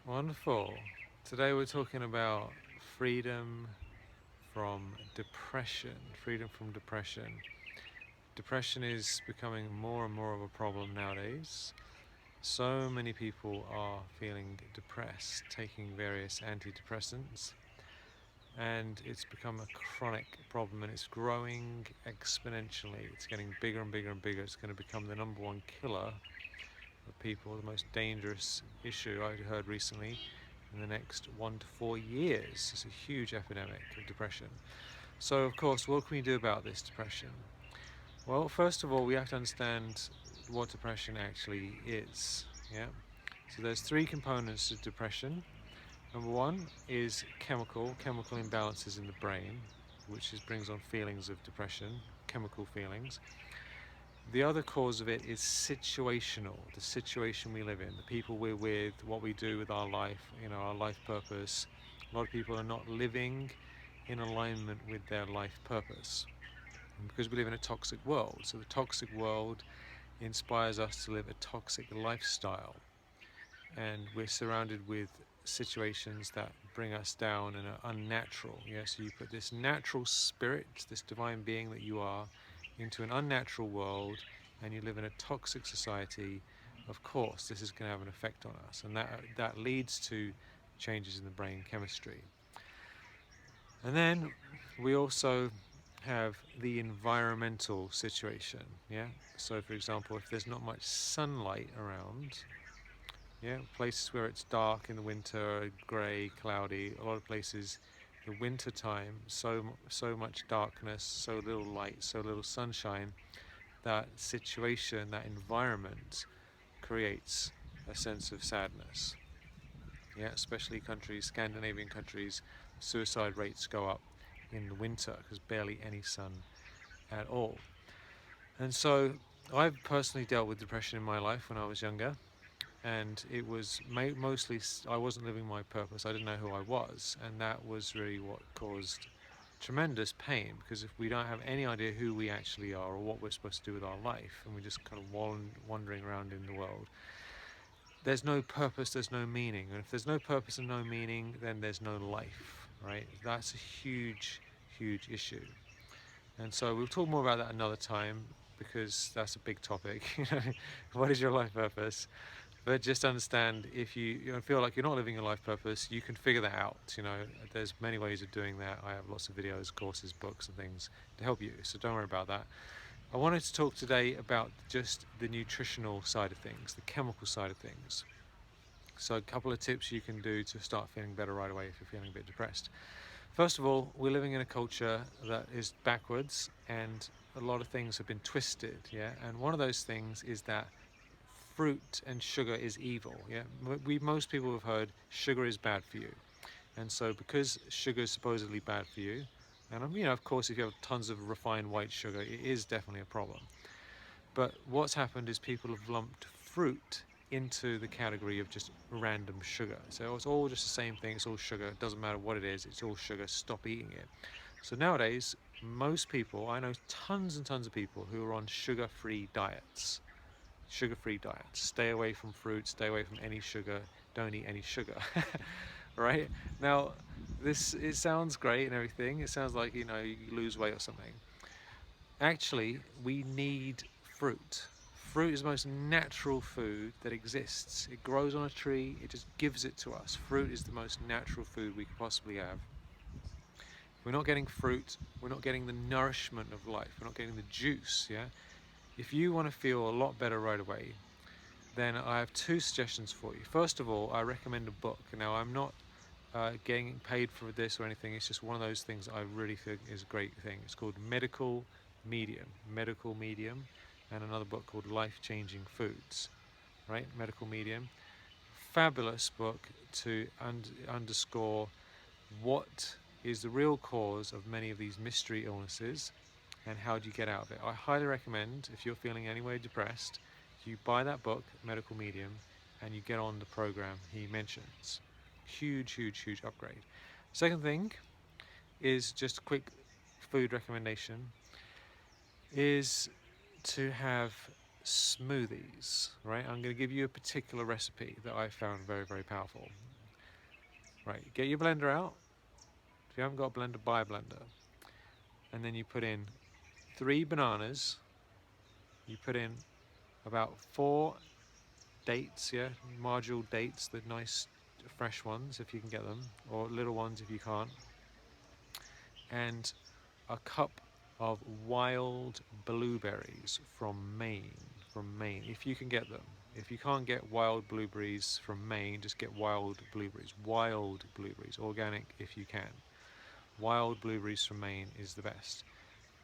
Wonderful. Today we're talking about freedom from depression. Freedom from depression. Depression is becoming more and more of a problem nowadays. So many people are feeling depressed, taking various antidepressants, and it's become a chronic problem and it's growing exponentially. It's getting bigger and bigger and bigger. It's going to become the number one killer of people, the most dangerous issue I heard recently in the next 1 to 4 years. It's a huge epidemic of depression. So, of course, what can we do about this depression? Well, first of all, we have to understand what depression actually is. Yeah. So there's three components to depression. Number one is chemical imbalances in the brain, which brings on feelings of depression, chemical feelings. The other cause of it is situational, the situation we live in, the people we're with, what we do with our life, our life purpose. A lot of people are not living in alignment with their life purpose. And because we live in a toxic world, so the toxic world inspires us to live a toxic lifestyle. And we're surrounded with situations that bring us down and are unnatural. Yeah, so you put this natural spirit, this divine being that you are, into an unnatural world, and you live in a toxic society. Of course, this is going to have an effect on us, and that leads to changes in the brain chemistry. And then we also have the environmental situation. Yeah. So, for example, if there's not much sunlight around, yeah, places where it's dark in the winter, grey, cloudy. A lot of places, the winter time, so much darkness, so little light, so little sunshine. That situation, that environment, creates a sense of sadness. Yeah, especially countries, Scandinavian countries, suicide rates go up in the winter because barely any sun at all. And so, I've personally dealt with depression in my life when I was younger, and it was mostly I wasn't living my purpose. I didn't know who I was, and that was really what caused tremendous pain, because if we don't have any idea who we actually are or what we're supposed to do with our life, and we're just kind of wandering around in the world, there's no purpose, there's no meaning. And if there's no purpose and no meaning, then there's no life, right? That's a huge issue. And so we'll talk more about that another time, because that's a big topic. What is your life purpose? But just understand, if you feel like you're not living your life purpose, you can figure that out. There's many ways of doing that. I have lots of videos, courses, books, and things to help you. So don't worry about that. I wanted to talk today about just the nutritional side of things, the chemical side of things. So a couple of tips you can do to start feeling better right away if you're feeling a bit depressed. First of all, we're living in a culture that is backwards, and a lot of things have been twisted. Yeah, and one of those things is that fruit and sugar is evil. Yeah, most people have heard sugar is bad for you, and so because sugar is supposedly bad for you, and of course, if you have tons of refined white sugar, it is definitely a problem. But what's happened is people have lumped fruit into the category of just random sugar. So it's all just the same thing. It's all sugar. It doesn't matter what it is. It's all sugar. Stop eating it. So nowadays, most people, I know tons and tons of people who are on sugar-free diets. Sugar-free diets. Stay away from fruit. Stay away from any sugar. Don't eat any sugar. Right? Now, it sounds great and everything. It sounds like you lose weight or something. Actually, we need fruit. Fruit is the most natural food that exists. It grows on a tree. It just gives it to us. Fruit is the most natural food we could possibly have. If we're not getting fruit, we're not getting the nourishment of life. We're not getting the juice. Yeah. If you want to feel a lot better right away, then I have two suggestions for you. First of all, I recommend a book. Now, I'm not getting paid for this or anything. It's just one of those things I really think is a great thing. It's called Medical Medium, and another book called Life Changing Foods. Right, Medical Medium, fabulous book to underscore what is the real cause of many of these mystery illnesses and how do you get out of it. I highly recommend, if you're feeling anyway depressed, you buy that book, Medical Medium, and you get on the program he mentions. Huge upgrade. Second thing is just a quick food recommendation is to have smoothies, right? I'm going to give you a particular recipe that I found very powerful. Right, get your blender out. If you haven't got a blender, buy a blender. And then you put in 3 bananas. You put in about 4 dates, yeah, marginal dates, the nice fresh ones if you can get them, or little ones if you can't. And a cup of wild blueberries from Maine. From Maine, if you can get them. If you can't get wild blueberries from Maine, just get wild blueberries. Wild blueberries, organic if you can. Wild blueberries from Maine is the best.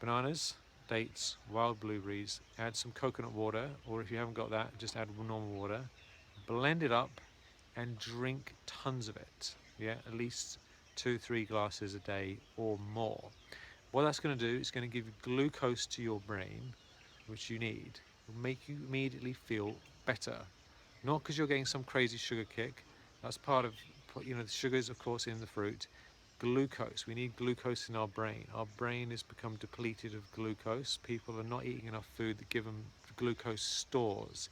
Bananas, dates, wild blueberries, add some coconut water, or if you haven't got that, just add normal water. Blend it up and drink tons of it. Yeah, at least 2-3 glasses a day or more. What that's going to do is going to give glucose to your brain, which you need. It will make you immediately feel better. Not because you're getting some crazy sugar kick. That's part of, the sugars, of course, in the fruit. Glucose. We need glucose in our brain. Our brain has become depleted of glucose. People are not eating enough food that give them glucose stores.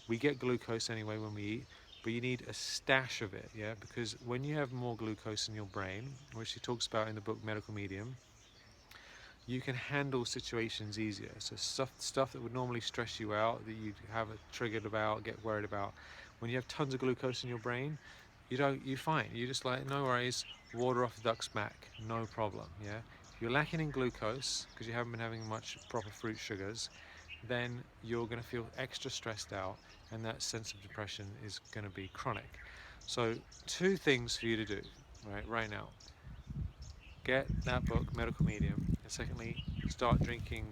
We get glucose anyway when we eat, but you need a stash of it, yeah? Because when you have more glucose in your brain, which he talks about in the book Medical Medium, you can handle situations easier. So stuff that would normally stress you out, that you'd have it triggered about, get worried about, when you have tons of glucose in your brain, you're fine. You're just like, no worries, water off the duck's back, no problem, yeah? If you're lacking in glucose, because you haven't been having much proper fruit sugars, then you're going to feel extra stressed out, and that sense of depression is going to be chronic. So 2 things for you to do, right now. Get that book, Medical Medium, and secondly, start drinking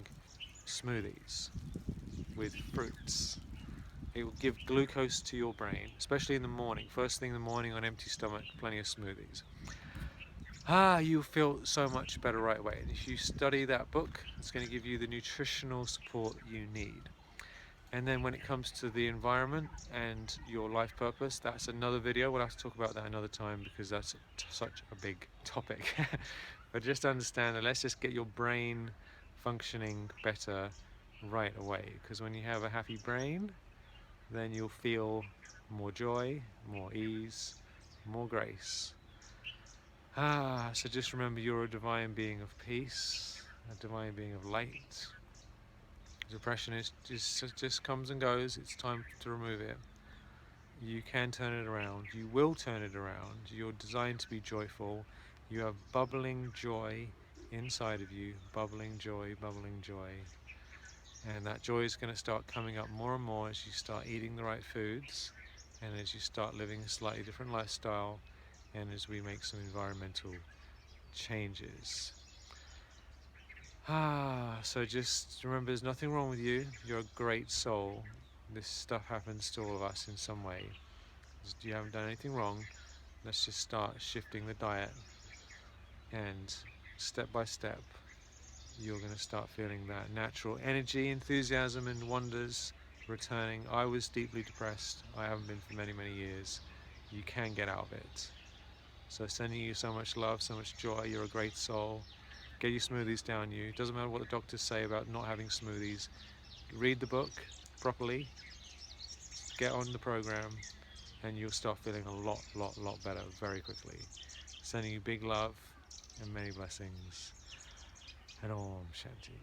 smoothies with fruits. It will give glucose to your brain, especially in the morning. First thing in the morning on empty stomach, plenty of smoothies. You feel so much better right away. And if you study that book, it's going to give you the nutritional support you need. And then when it comes to the environment and your life purpose, that's another video. We'll have to talk about that another time because that's such a big topic. But just understand that let's just get your brain functioning better right away. Because when you have a happy brain, then you'll feel more joy, more ease, more grace. So just remember you're a divine being of peace, a divine being of light. Depression just comes and goes. It's time to remove it. You can turn it around. You will turn it around. You're designed to be joyful. You have bubbling joy inside of you. Bubbling joy, bubbling joy. And that joy is going to start coming up more and more as you start eating the right foods and as you start living a slightly different lifestyle and as we make some environmental changes. So just remember there's nothing wrong with you. You're a great soul. This stuff happens to all of us in some way. You haven't done anything wrong. Let's just start shifting the diet, and step by step you're going to start feeling that natural energy, enthusiasm and wonders returning. I was deeply depressed. I haven't been for many, many years. You can get out of it. So sending you so much love, so much joy. You're a great soul. Get your smoothies down you. It doesn't matter what the doctors say about not having smoothies. Read the book properly, get on the program, and you'll start feeling a lot better very quickly. Sending you big love and many blessings. And Om Shanti.